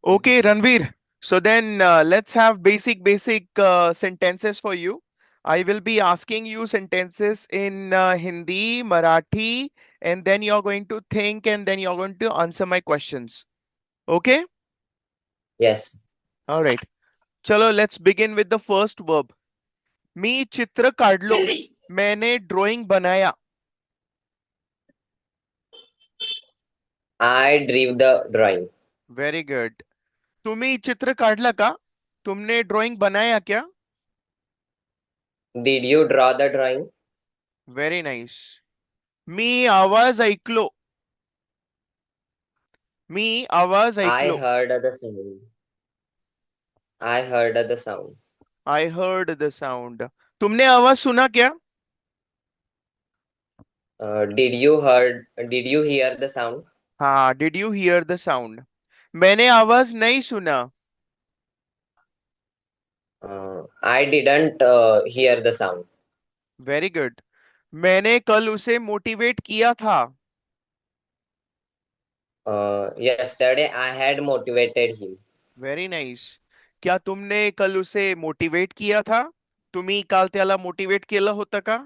Okay, Ranveer. So then let's have basic sentences for you. I will be asking you sentences in Hindi, Marathi, and then you're going to think and then you're going to answer my questions. Okay? Yes, All right. Chalo, let's begin with the first verb. मी चित्र काढलो. मैंने drawing बनाया. I drew the drawing. Very good. तुम्ही चित्र काढला का? तुमने drawing बनाया क्या? Did you draw the drawing? Very nice. मी आवाज ऐकलो. मी आवाज I ऐकलो. heard the sound. I heard the sound. I heard the sound. तुमने आवाज सुना क्या? Did you hear the sound? हाँ, did you hear the sound? मैंने आवाज नहीं सुना. I didn't hear the sound. Very good. मैंने कल उसे मोटिवेट किया था. Yesterday I had motivated him. Very nice. क्या तुमने कल उसे मोटिवेट किया था? तुम्ही काल त्याला मोटिवेट केलं होतं का?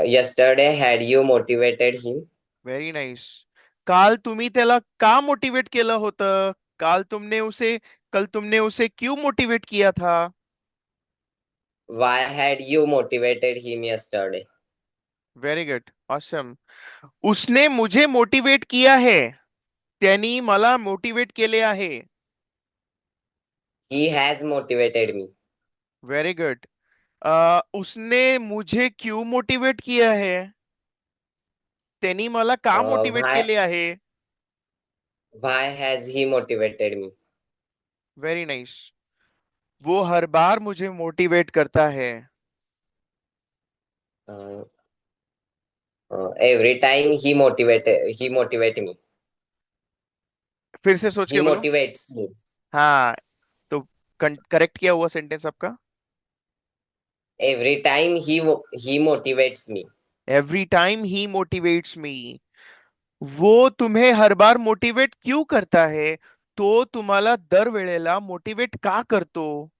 Yesterday had you motivated him? Very nice. काल तुम्ही त्याला का मोटिवेट केलं होतं? कल तुमने उसे क्यों मोटिवेट किया था? Why had you motivated him yesterday? Very good. Awesome. उसने मुझे मोटिवेट किया है. त्यांनी मला मोटिवेट केले आहे. He has motivated me. Very good. उसने मुझे क्यों मोटिवेट किया है? त्यांनी मला का मोटिवेट Why केले आहे? has he motivated me? Very nice. वो हर बार मुझे मोटिवेट करता है. Uh, every time he motivate me. फिर से सोच He के बोलो. motivates me. हाँ. तो करेक्ट किया हुआ सेंटेंस आपका. Every time he motivates me. Every time he motivates me. वो तुम्हें हर बार मोटिवेट क्यों करता है? तो तुम्हाला दर वेळेला मोटिवेट का करतो?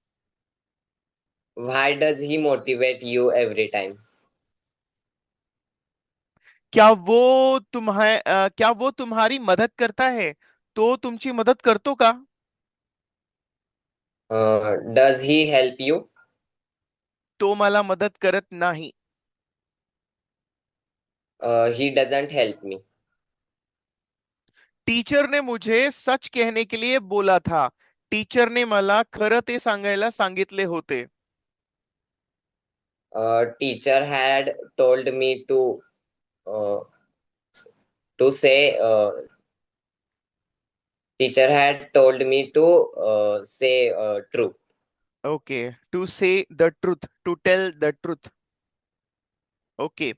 Why does he motivate you every time? क्या वो तुम्हारी मदद करता है? तो तुमची मदद करतो का? Does he help you? तो मला मदत करत नाही. He doesn't help me. Teacher ने मुझे सच कहने के लिए बोला था. टीचर ने मला खरं ते सांगायला सांगितले होते. Teacher had told me uh, to say. Teacher had told me to say truth. Okay. To say the truth. To tell the truth. Okay.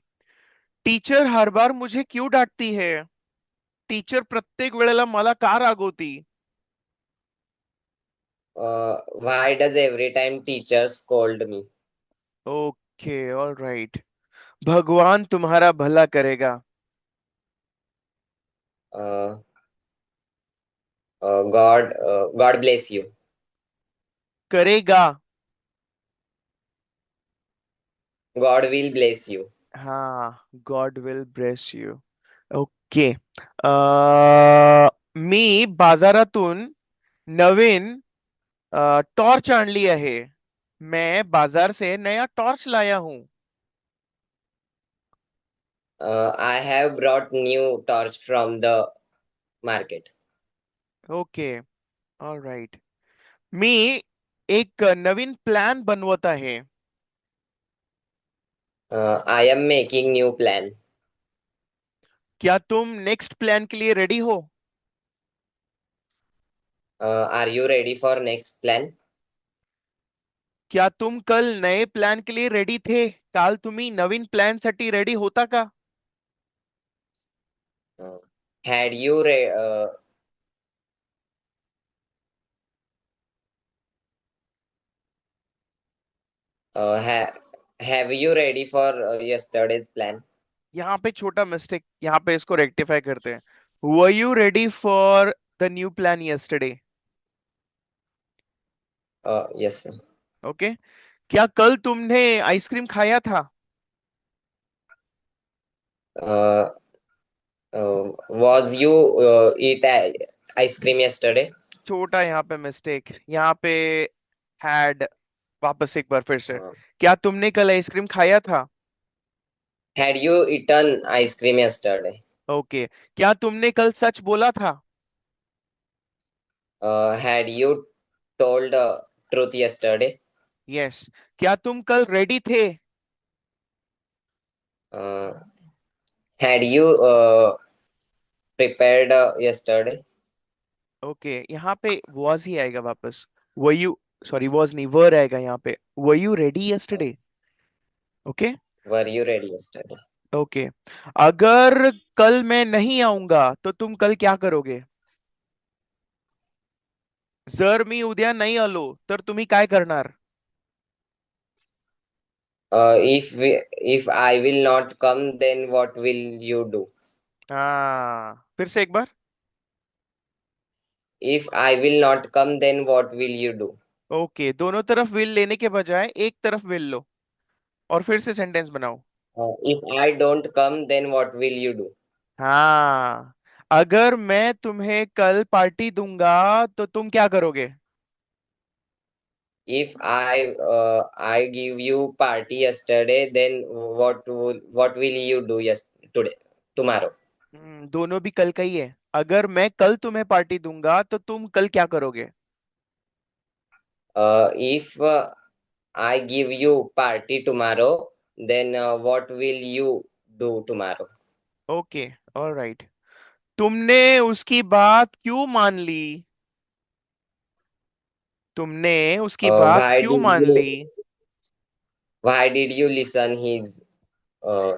Teacher हर बार मुझे क्यों डांटती है? टीचर प्रत्येक वेळेला मला का रागवती? Why does every time teacher scold me? Okay. All right. भगवान तुम्हारा भला करेगा. Uh, God bless you. करेगा. God will bless you. हाँ. God will bless you. Okay. मी बाजारातून नवीन टॉर्च आणली आहे. मैं बाजार से नया टॉर्च लाया हूं. I have brought new torch from the market. Okay. All right. मी एक नवीन प्लॅन बनवत आहे. I am making new plan. क्या तुम नेक्स्ट प्लान के लिए रेडी हो? Are you ready for next plan? क्या तुम कल नए प्लान के लिए रेडी थे? काल तुम्ही नवीन प्लान साठी रेडी होता का? Uh, had you re- ha- have you ready for yesterday's plan? यहाँ पे छोटा मिस्टेक, यहाँ पे इसको रेक्टिफाई करते हैं. Were you ready for the new plan yesterday? Yes, sir. Okay. क्या कल तुमने आइसक्रीम खाया था? Uh, was you eat ice cream yesterday? छोटा यहाँ पे मिस्टेक, यहाँ पे हैड, वापस एक बार फिर से। Uh, क्या तुमने कल आइसक्रीम खाया था? had you eaten ice cream yesterday? Okay. क्या तुमने कल सच बोला था? Had you told truth yesterday? Yes. क्या तुम कल रेडी थे? Uh, had you prepared yesterday? Okay, यहाँ पे वॉज ही आएगा वापस। वर यू, सॉरी वॉज नहीं, वर आएगा यहाँ पे। Were you ready yesterday? Okay. Were you ready yesterday? Okay. अगर कल मैं नहीं आऊंगा तो तुम कल क्या करोगे? जर मी उद्या नाही आलो तर तुम्ही काय करणार? If I will not come, then what will you do? हाँ, फिर से एक बार। If I will not come, then what will you do? Okay, दोनों तरफ विल लेने के बजाय एक तरफ विल लो और फिर से सेंटेंस बनाओ। If I don't come, then what will you do? हाँ, अगर मैं तुम्हें कल पार्टी दूंगा तो तुम क्या करोगे? If I give you party yesterday, then what will you do today tomorrow? दोनों भी कल का ही है। अगर मैं कल तुम्हें पार्टी दूंगा तो तुम कल क्या करोगे? If I give you party tomorrow, then what will you do tomorrow? Okay, alright. तुमने उसकी बात क्यों मान ली? तुमने उसकी बात Why क्यों did मान ली? you listen his uh,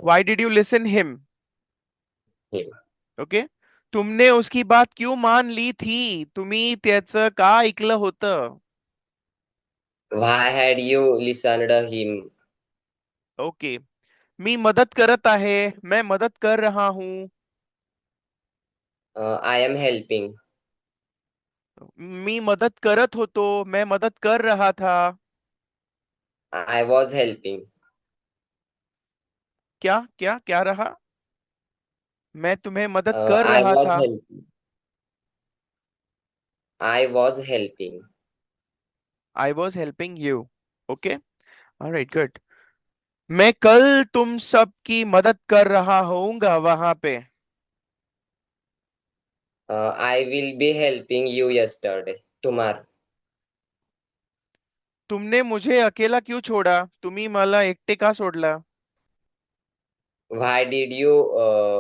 why did you listen him? him? Okay. तुमने उसकी बात क्यों मान ली थी? तुम्ही त्याचं का ऐकलं होतं? Why had you listened to him? Okay. मी मदत करत आहे, मैं मदत कर रहा हूं। I am helping. मी मदत करत होतो, मैं मदत कर रहा था। I was helping. क्या क्या क्या रहा? मैं तुम्हें मदद कर I रहा was था। helping. I was helping. I was helping you. Okay, alright, good. मैं कल तुम सब की मदद कर रहा होऊंगा वहां पे। I will be helping you yesterday. Tomorrow. तुमने मुझे अकेला क्यों छोड़ा? तुम्ही मला एकटे का सोडला? Why did you uh,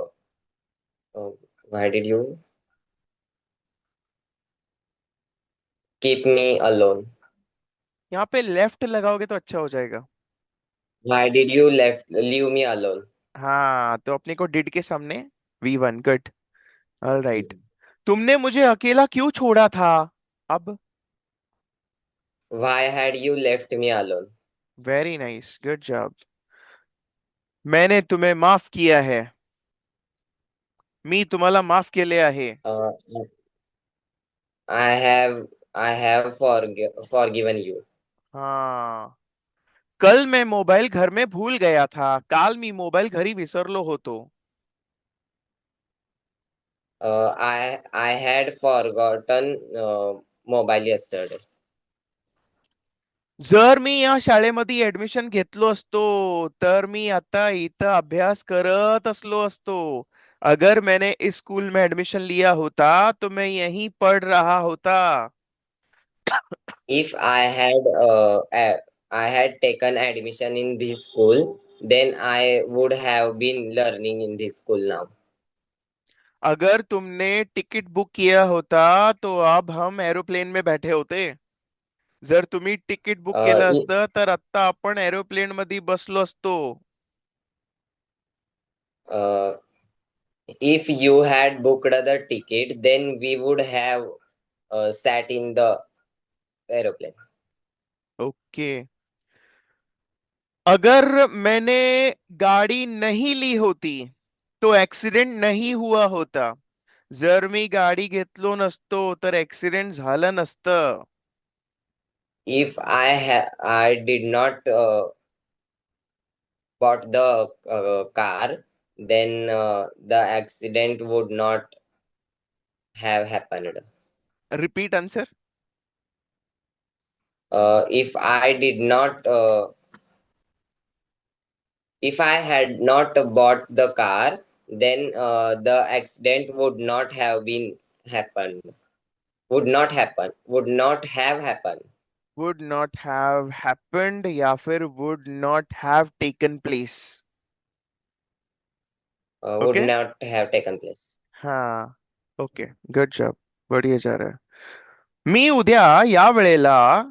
why did you keep me alone? यहाँ पे लेफ्ट लगाओगे तो अच्छा हो जाएगा। Why did you left leave me alone? हाँ, तो अपने को डिड के सामने V1, गुड। ऑलराइट। तुमने मुझे अकेला क्यों छोड़ा था? अब। Why had you left me alone? Very nice, good job. मैंने तुम्हें माफ किया है। मी तुम्हाला माफ केले आहे। Uh, I have I have forgiven you. हाँ, कल मैं मोबाईल घर में भूल गया था, काल मी मोबाईल घरी विसरलो होतो। I had forgotten mobile yesterday. जर मी या शाळेमध्ये ऍडमिशन घेतलो असतो तर मी आता इथं अभ्यास करत असलो असतो। अगर मैंने इस स्कूल में एडमिशन लिया होता तो मैं यहीं पढ़ रहा होता। If I had taken admission in this school, then I would have been learning in this school now. अगर तुमने टिकट बुक किया होता तो अब हम एरोप्लेन में बैठे होते। जर तुम्ही तिकीट बुक Uh, केलं i- असतं तर आता आपण एरोप्लेन मध्ये बसलो असतो। uh, if you had booked the ticket, then we would have sat in the aeroplane. Okay. अगर मैंने गाड़ी नहीं ली होती, तो ऍक्सिडेंट नाही हुआ होता. जर मी गाडी घेतलो नसतो तर ऍक्सिडेंट झालं नसतं. If I did not bought the car, then the accident would not have happened. Repeat answer. If I did not, if I had not bought the car, then the accident would not have been happened. Would not have happened. Would not have happened या फिर would not have taken place. Would okay. not have taken place. हाँ. Okay. Good job. बढ़िया जा रहा है. मी उद्या या वेळेला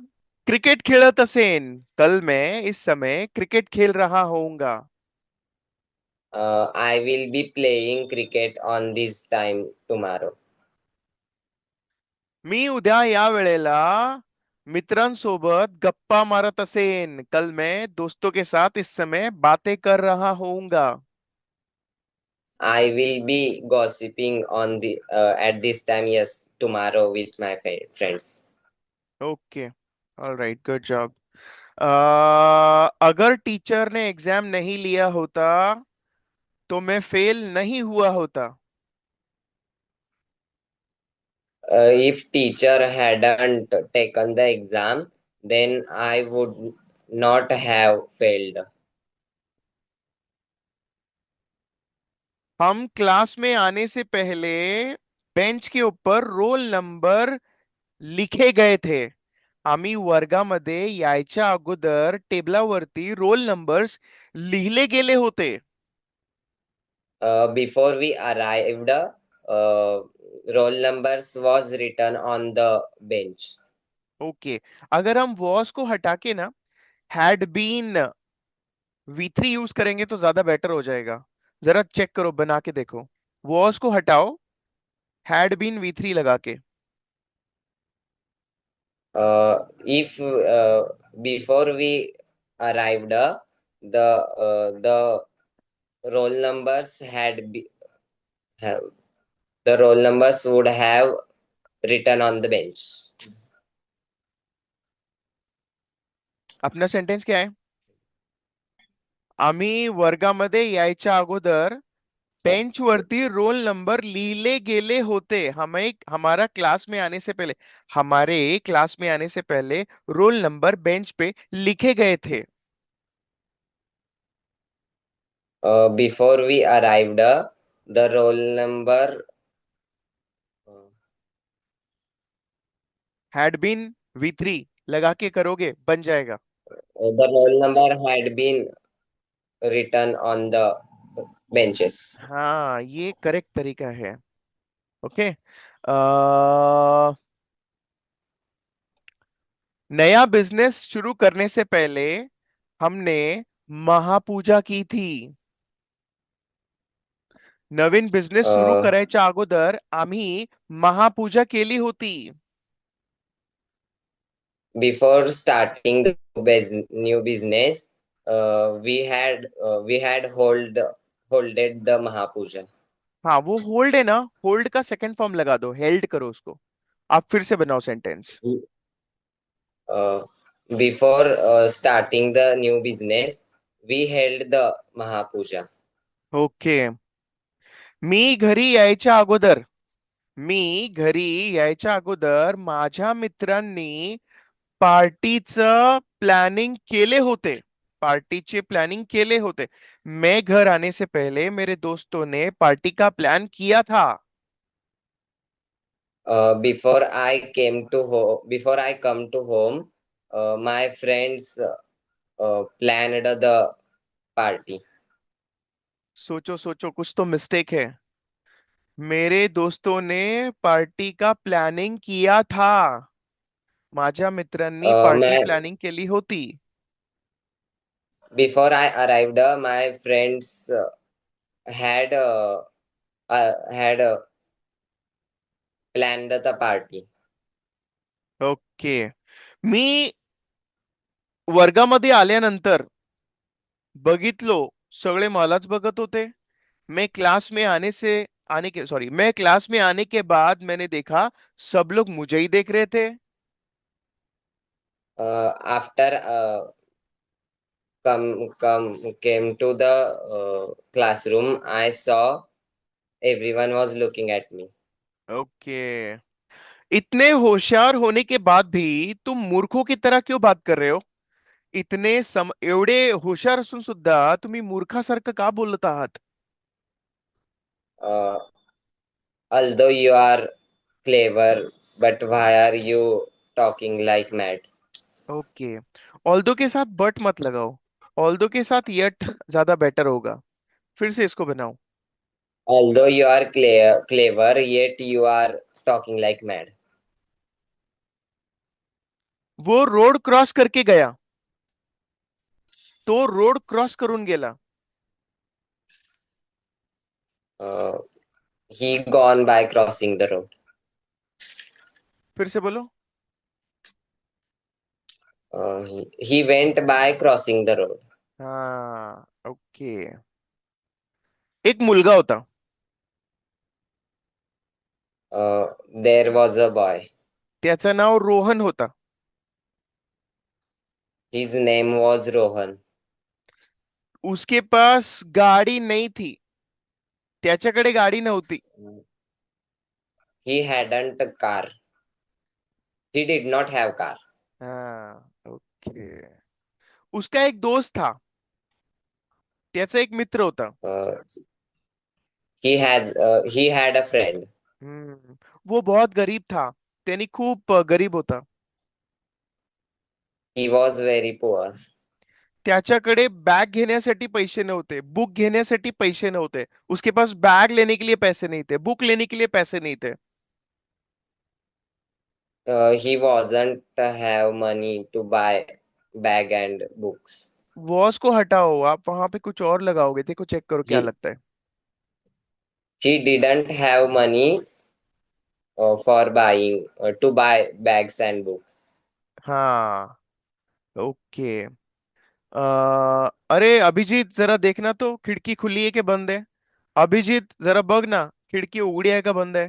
क्रिकेट खेळत असेन. कल मैं इस समय क्रिकेट खेल रहा होऊंगा. I will be playing cricket on this time tomorrow. मी उद्या या वेळेला मित्रांसोबत गप्पा मारत असेन. कल मैं दोस्तों के साथ इस समय बातें कर रहा होऊंगा. I will be gossiping on the at this time. Yes, tomorrow with my friends. Okay. Alright. Good job. अगर टीचर ने एग्जाम नहीं लिया होता तो मैं फेल नहीं हुआ होता. If teacher hadn't taken the exam, then I would not have failed. हम क्लास में आने से पहले बेंच के ऊपर रोल नंबर लिखे गए थे. आम्ही वर्गामध्ये यायच्या अगोदर टेबलावरती रोल नंबर्स लिहिले गेले होते. Before we arrived, roll numbers was written on the bench. Okay. अगर हम वॉस को हटा के ना हैड बीन V3 यूज करेंगे तो ज्यादा बेटर हो जाएगा. जरा चेक करो, बना के देखो. वॉस को हटाओ, हैड बीन V3 लगा के. If before we arrived, the roll numbers have the roll numbers would have written on the bench. अपना सेंटेन्स क्या है? आम्ही वर्गामध्ये यायच्या अगोदर बेंच वरती रोल नंबर लिहिले गेले होते. हमें हमारा क्लास में आने से पहले हमारे क्लास में आने से पहले रोल नंबर बेंच पे लिखे गए थे. Before we arrived, the roll number had been V3 लगा के करोगे बन जाएगा. the roll number had been written on the benches. हाँ, ये करेक्ट तरीका है. ओके. नया बिजनेस शुरू करने से पहले हमने महापूजा की थी. नवीन बिझनेस सुरू Uh, करायच्या अगोदर आम्ही महापूजा केली होती. Before starting the new business, we had holded the Mahapuja. हाँ, वो होल्ड है ना. होल्ड का सेकंड फॉर्म लगा दो, हेल्ड करो उसको. आप फिर से बनाओ sentence. Uh, Before starting the new business, we held the Mahapuja. Okay. मी घरी यायच्या अगोदर मी घरी यायच्या अगोदर माझ्या मित्रांनी पार्टीचं प्लॅनिंग केले होते. पार्टीचे प्लानिंग केले होते. मैं घर आने से पहले मेरे दोस्तों ने पार्टी का प्लान किया था. Before I come to home, my friends planned the party. सोचो सोचो, कुछ तो मिस्टेक है. मेरे दोस्तों ने पार्टी का प्लॅनिंग किया था. माझ्या मित्रांनी पार्टी My प्लॅनिंग केली होती. Before I arrived, my friends had had planned the party. Okay. मी वर्गामध्ये आल्यानंतर बघितलो, सगळे मलाच बघत होते. मैं क्लास में आने से आने के सॉरी मैं क्लास में आने के बाद मैंने देखा सब लोग मुझे ही देख रहे थे. After come came to the classroom, I saw everyone was looking at me. Okay. इतने होशियार होने के बाद भी तुम मूर्खों की तरह क्यों बात कर रहे हो? एवढे हुशार असून सुद्धा तुम्ही मूर्खासारखं का बोलत आहात? Uh, Although you are clever, but why are you talking like mad? Okay. Although के साथ बट मत लगाओ. ऑल्दो के साथ यट ज्यादा बेटर होगा. फिर से इसको बनाओ. Although you are clever, yet you are talking like mad. वो रोड क्रॉस करके गया. तो रोड क्रॉस करून गेला. Uh, he gone by crossing the road. फिर से बोलो. He went by crossing the road. हाँ. ओके. एक मुलगा होता. There was a boy. त्याचं नाव रोहन होता. His name was Rohan. उसके पास गाडी नहीं थी. त्याच्याकडे गाडी नव्हती. He hadn't a car. He did not have car. हाँ. ओके. उसका एक दोस्त था. त्याचा एक मित्र होता. Uh, he had a friend. वो बहुत गरीब था. त्यांनी खूप गरीब होता. He was very poor. त्याच्याकडे बॅग घेण्यासाठी पैसे नव्हते. बुक घेण्यासाठी पैसे नव्हते. उसके पास बैग लेने के लिए पैसे नहीं थे. बुक लेने के लिए पैसे नहीं थे. He wasn't have money to buy bag and books. वॉस को हटाओ. आप वहां पे कुछ और लगाओगे. देखो चेक करो क्या He लगता है. he didn't have money for buying to buy bags and books. हाँ. ओके. अरे अभिजीत जरा देखना तो खिड़की खुली है कि बंद है? अभिजीत जरा बघ ना. खिड़की उघडी आहे का बंद आहे?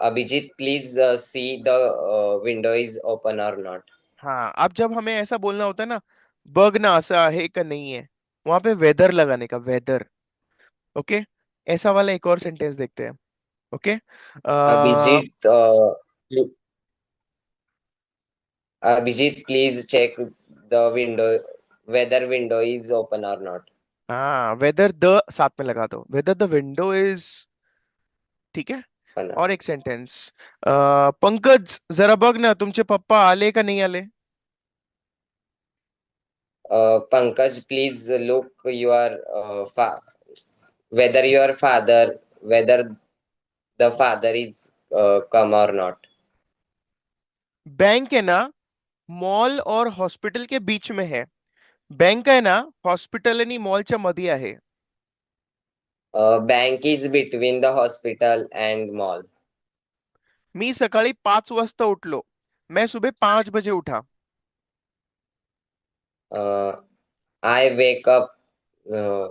Abhijit, please see the window is open or not. हाँ. अब जब हमें ऐसा बोलना होता है ना, बघ ना ऐसा है का नहीं है, वहां पे वेदर लगाने का. वेदर. ओके. ऐसा वाला एक और सेंटेंस देखते हैं. Okay. Abhijit, Abhijit, please check the window whether window is open or not. हाँ. वेदर द साथ में लगा दो. Whether the window is. ठीक है. Open. और एक सेंटेंस. पंकज जरा बघ ना तुमचे पप्पा आले का नहीं आले? Pankaj, please look your whether your father whether the father is come or not. Bank है ना मॉल और हॉस्पिटल के बीच में है. बैंक आहे ना हॉस्पिटल आणि मॉलच्या मध्ये आहे. Bank is between the hospital and mall. मी सकाळी 5 वाजता उठलो. मैं सुबह 5 बजे उठा. Uh, I wake up uh,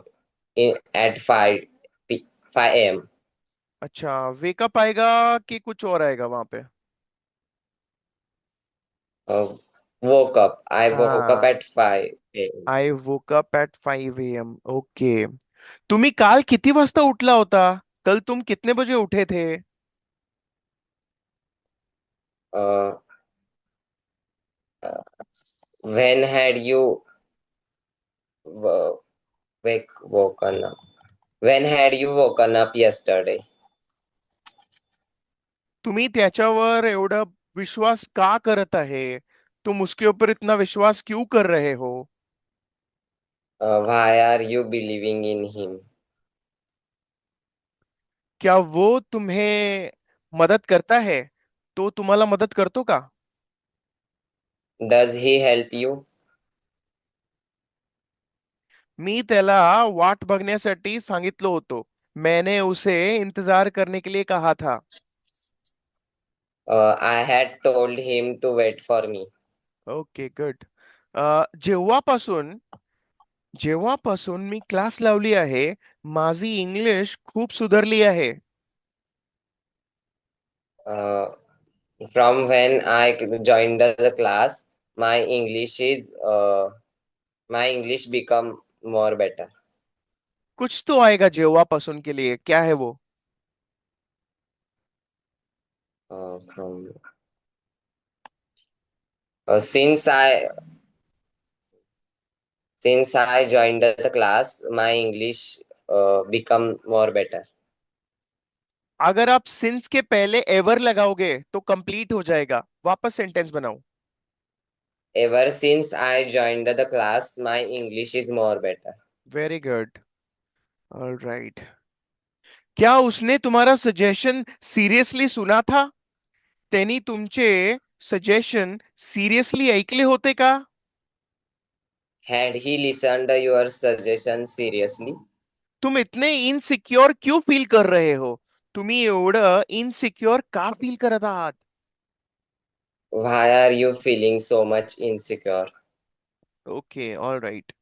at 5 a.m. अच्छा. वेकअप आएगा कि कुछ और आएगा वहां पे? Woke up. I woke up हाँ. at 5 a.m. I woke up at 5 AM. Okay. तुम्ही काल किती वाजता उठला होता? कल तुम कितने बजे उठे थे? Uh, when had you wo- woken up? When had you woken up yesterday? तुम्ही त्याच्यावर एवढा विश्वास का करत आहे? तुम उसके ऊपर इतना विश्वास क्यों कर रहे हो? Why are you believing in him? क्या वो तुम्हें मदद करता है तो तुम्हाला मदद करतो का? Does he help you? मी त्याला वाट बघण्यासाठी सांगितलं होतो. मैंने उसे इंतजार करने के लिए कहा था. I had told him to wait for me. Okay good. जेव्हापासून जेव्हापासून मी क्लास लावली आहे, माझी इंग्लिश खूप सुधारली आहे. Uh, from when I joined the class, my English is my English become more better. कुछ तो आएगा जेव्हापासून के लिए, क्या है वो? From since I joined the class, my English become more better. अगर आप सिंस के पहले एवर लगाओगे तो कंप्लीट हो जाएगा, वापस सेंटेंस बनाओ। Ever since I joined the class, my English is more better. Very good. Alright. क्या उसने तुम्हारा सजेशन सीरियसली सुना था? त्यांनी तुमचे सजेशन सिरियसली ऐकले होते का? Had he listened your suggestion seriously? तुम इतने इनसिक्योर क्यों फील कर रहे हो? तुम्ही एवढं इनसिक्योर का फील करत आहात? Why are you feeling so much insecure? Okay, all right.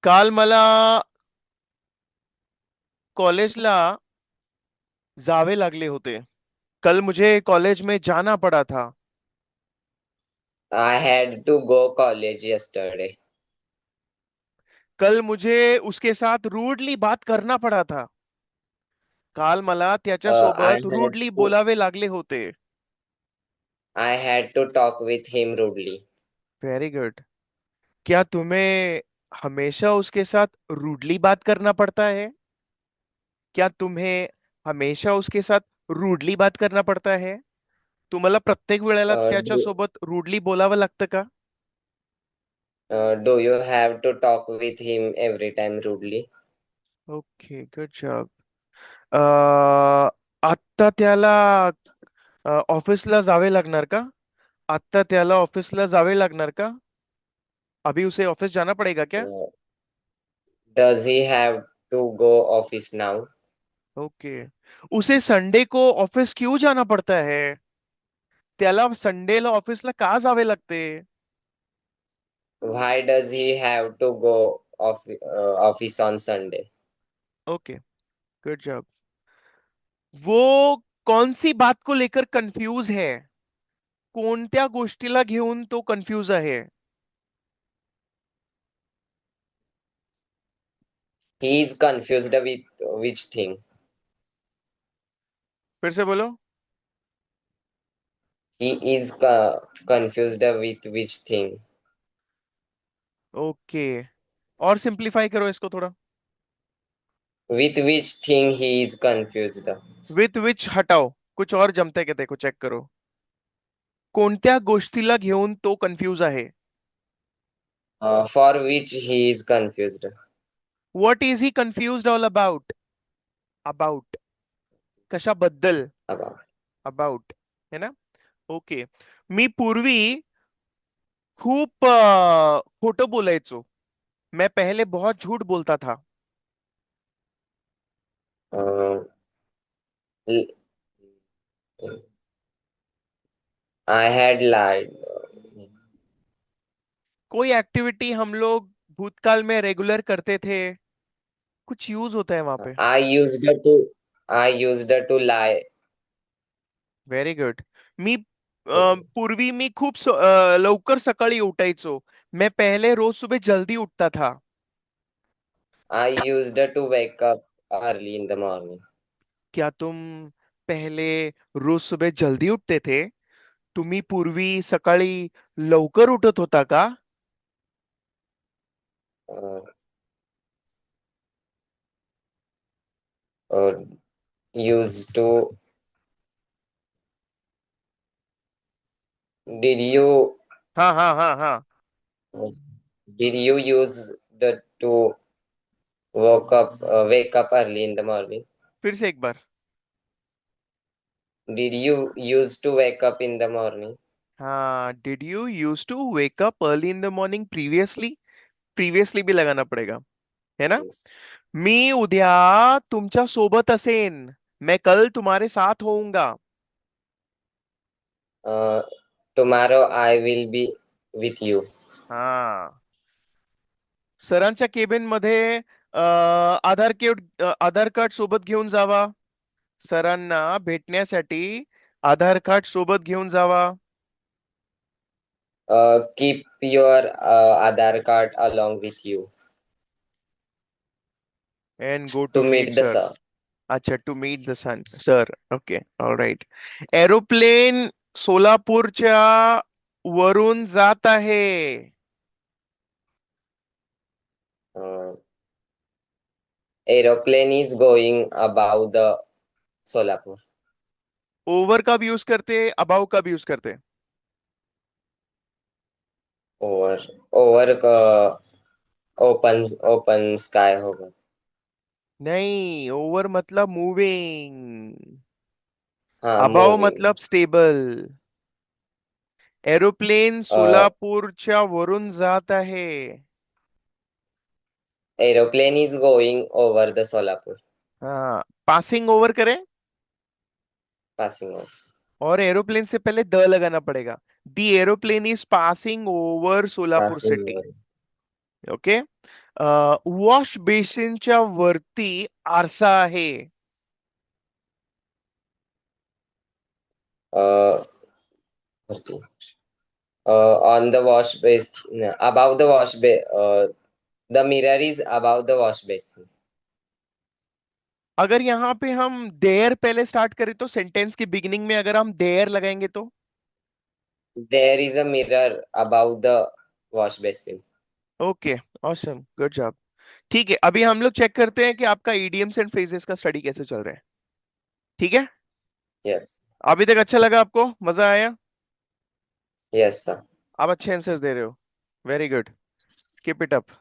काल मला कॉलेजला जावे लागले होते। कल मुझे कॉलेज में जाना पड़ा था। I had to go college yesterday. कल मुझे उसके साथ रूडली बात करना पड़ा था। काल मला I त्याच्यासोबत had रूडली to बोलावे लागले होते। I had to talk with him rudely. Very good. क्या तुम्हें हमेशा उसके साथ रूडली बात करना पड़ता है? क्या तुम्हें हमेशा उसके साथ रूडली बात करना पड़ता है? तुम्हाला प्रत्येक वेळेला Uh, do, त्याच्यासोबत रूडली बोलावं लागतं का? do you have to talk with him every time rudely? Okay, good job. आत्ता त्याला ऑफिसला जावे लागणार का? आत्ता त्याला ऑफिसला जावे लागणार का? अभी उसे ऑफिस जाना पड़ेगा क्या? Uh, does he have to go office now? Okay. उसे संडे को ऑफिस क्यों जाना पड़ता है? त्याला संडेला ऑफिसला का जावे लागते? Why does he have to go office on Sunday? Okay, good job. वो कौन सी बात को लेकर कंफ्यूज है? कोणत्या गोष्टीला घेऊन तो कंफ्यूज आहे? He is confused with which thing? फिर से बोलो। He is confused with which thing? Okay, और सिंप्लीफाई करो इसको थोड़ा। With which thing he is confused? With which हटाओ, कुछ और जमते का देखो, चेक करो। कोणत्या गोष्टीला घेऊन तो कन्फ्यूज आहे? For which he is confused? What is he confused all about? About कशाबद्दल? About. अबाउट, है ना? ओके। मी पूर्वी खूप खोटं बोलायचो। मैं पहले बहुत झूठ बोलता था। Uh, l- I had lied. कोई एक्टिविटी हम लोग भूतकाल में रेगुलर करते थे, कुछ यूज होता है वहां पे। I used to lie. Very good. मी पूर्वी मी खूप लवकर सकाळी उठायचो। मैं पहले रोज सुबह जल्दी उठता था। I used to wake up early in the morning. क्या तुम पहले रोज सुबह जल्दी उठते थे? तुम्ही पूर्वी सकाळी लवकर उठत होता का? Uh, uh, used to. Did you हाँ हाँ हाँ हाँ। did you use the to wake up early in the morning? फिर से एक बार। Did you used to wake up in the morning? हाँ, did you use to wake up early in the morning previously? Previously भी लगाना पड़ेगा, है ना? Yes. मी उद्या तुमच्या सोबत असेन। मैं कल तुम्हारे साथ होऊंगा। Uh, tomorrow I will be with you. हा. सरांच्या केबिन मध्ये आधार कार्ड सोबत घेऊन जावा. सरांना भेटण्यासाठी आधार कार्ड सोबत घेऊन जावा. Keep your Aadhaar card along with you And go to to meet meet the sir. sir. अच्छा, to meet the son sir. Okay, all right. Aeroplane सोलापूरच्या वरून जात आहे. Uh, Aeroplane is going above the Solapur. Over कब use करते, above कब use करते? Over over open sky होगा. नहीं, ओव्हर मतलब मूविंग, हाँ, अबाव moving. मतलब स्टेबल. एरोप्लेन Uh, सोलापूरच्या वरून जात आहे. Aeroplane is going over the Solapur. हाँ, पासिंग ओवर करें. Passing over. और एरोप्लेन से पहले द लगाना पड़ेगा. The aeroplane is passing over Solapur Passing city. over. Okay. Wash बेसिनच्या वरती आरसा आहे. Uh, वरती. On the wash base, no, above the wash base. The mirror is above the wash basin. अगर यहाँ पे हम देयर पहले स्टार्ट करें तो सेंटेंस की बिगिनिंग में अगर हम देयर लगाएंगे तो. There is a mirror above the wash basin. Okay, awesome, good job. ठीक है, अभी हम लोग चेक करते हैं कि आपका इडियम्स एंड फ्रेजेस का स्टडी कैसे चल रहा है. ठीक है. Yes. अभी तक अच्छा लगा आपको, मजा आया? Yes, sir. आप अच्छे आंसर्स दे रहे हो. Very good. Keep it up.